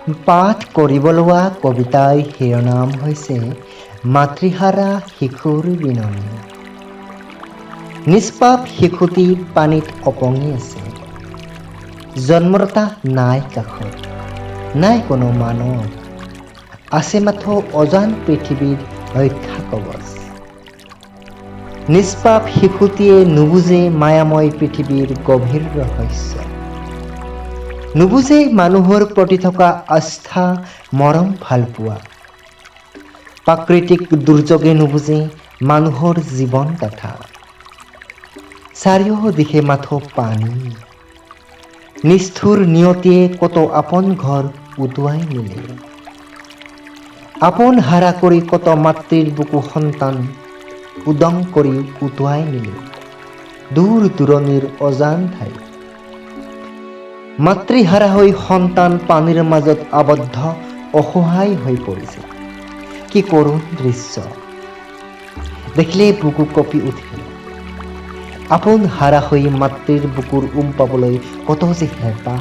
পাঠ কৰিব লোৱা কবিতাৰ শিৰোনাম হৈছে মাতৃহাৰা শিশুৰ বিননি। নিষ্পাপ শিশুটি পানীত উপঙি আছে। জন্মদাতা নাই কাষত, নাই কোনো মানৱ, আছে মাথো অজান পৃথিৱীৰ ৰক্ষা কৱচ। নিষ্পাপ শিশুটিয়ে নুবুজে মায়াময় পৃথিৱীৰ গভীৰ ৰহস্য। নুবুজে মানুহৰ প্ৰতি থকা আস্থা, মৰম, ভালপোৱা। প্ৰাকৃতিক দুৰ্যোগে নুবুজে মানুহৰ জীৱন গাথা। চাৰিওদিশে মাথো পানী। নিষ্ঠুৰ নিয়তিয়ে কত আপোন ঘৰ উটুৱাই নিলে। আপোন হাৰা কৰি কত মাতৃৰ বুকু সন্তান উদং কৰি উটুৱাই নিলে দূৰ দূৰণিৰ অজান ঠাই। মাতৃহাৰা হৈ সন্তান পানীৰ মাজত আবদ্ধ অসহায় হৈ পৰিছে। কি কৰুণ দৃশ্য দেখিলে বুকু কঁপি উঠে। আপোন হাৰা হৈ মাতৃৰ বুকুৰ পাবলৈ কত যে হেঁপাহ।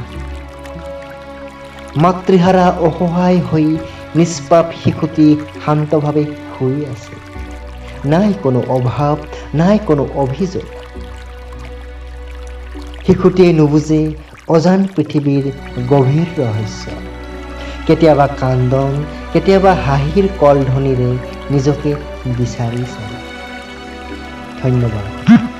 মাতৃহাৰা অসহায় হৈ নিষ্পাপ শিশুটি শান্তভাৱে শুই আছে। নাই কোনো অভাৱ, নাই কোনো অভিযোগ। শিশুটিয়ে নুবুজে অজান পৃথিৱীৰ গভীৰ ৰহস্য। কেতিয়াবা কান্দন, কেতিয়াবা হাঁহিৰ কলধ্বনিৰে নিজকে বিচাৰি চায়। ধন্যবাদ।